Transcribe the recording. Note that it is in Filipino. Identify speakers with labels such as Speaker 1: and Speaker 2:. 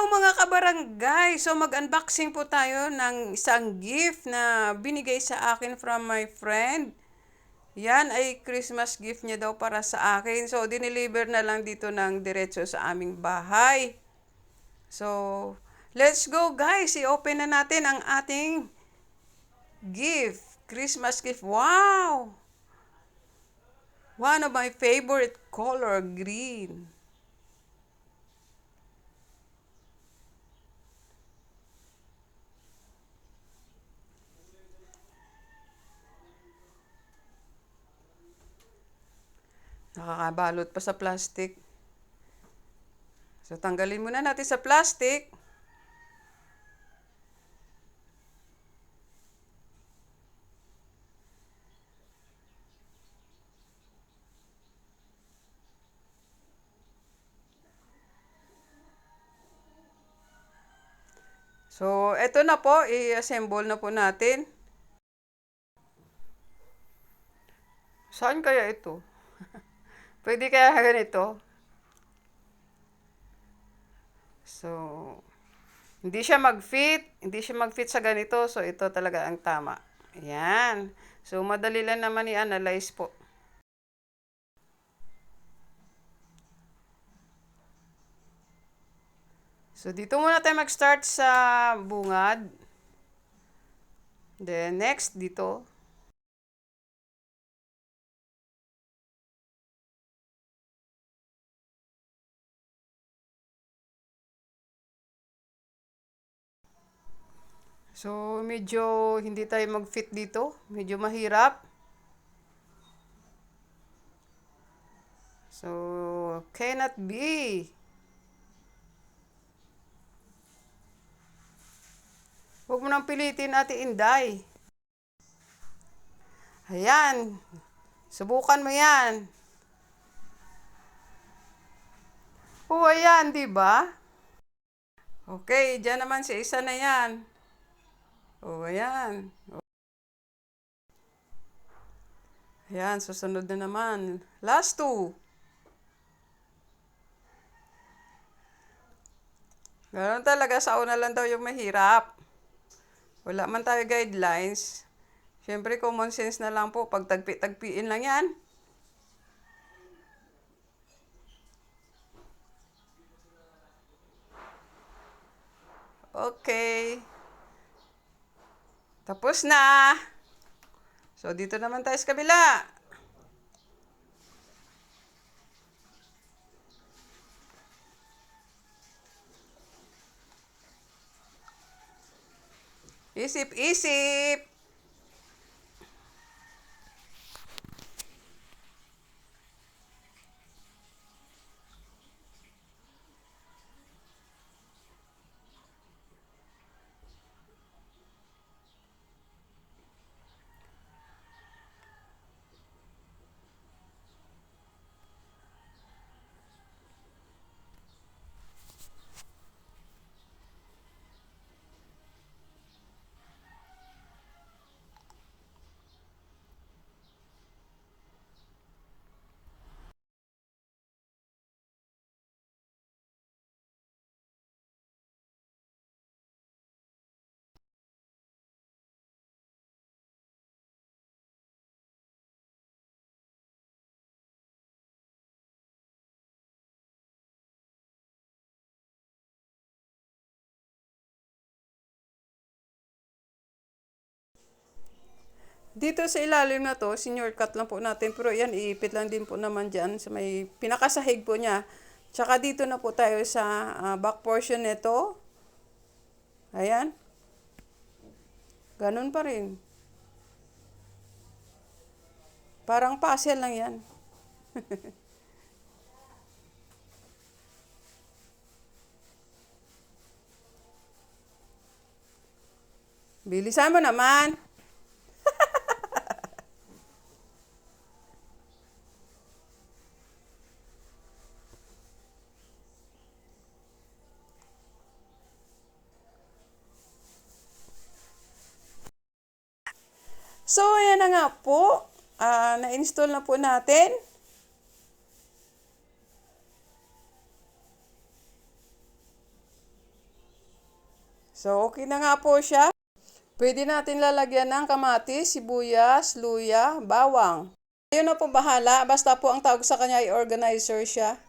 Speaker 1: mga kabarangay! So mag-unboxing po tayo ng isang gift na binigay sa akin from my friend. Yan ay Christmas gift niya daw para sa akin. So dineliver na lang dito ng diretso sa aming bahay. So let's go guys! I-open na natin ang ating gift. Christmas gift. Wow! One of my favorite color, green. Nakakabalot pa sa plastic. So, tanggalin muna natin sa plastic. So, eto na po. I-assemble na po natin. Saan kaya ito? Pwede kaya ganito? So, hindi siya mag-fit sa ganito. So, ito talaga ang tama. Ayan. So, madali lang naman i-analyze po. So, dito muna tayo mag-start sa bungad. Then, next, dito. So, medyo hindi tayo mag-fit dito. Medyo mahirap. So, cannot be. Huwag mo nang pilitin, Ate Inday. Ayan. Subukan mo yan. O, ayan, di ba? Okay, dyan naman sa isa na yan. O, ayan. Ayan, susunod na naman. Last two. Ganun talaga, sa una lang daw yung mahirap. Wala man tayo guidelines. Siyempre, common sense na lang po. Pag tagpi-tagpiin lang yan. Okay. Tapos na. So, dito naman tayo sa kabila. Isip-isip. Dito sa ilalim na to, senior cut lang po natin. Pero yan, iipit lang din po naman dyan sa may pinakasahig po niya. Tsaka dito na po tayo sa back portion nito. Ayan. Ganun pa rin. Parang puzzle lang yan. Bilisan mo naman. So, ayan na nga po. Na-install na po natin. So, okay na nga po siya. Pwede natin lalagyan ng kamatis, sibuyas, luya, bawang. Ayun na po bahala. Basta po ang tawag sa kanya ay organizer siya.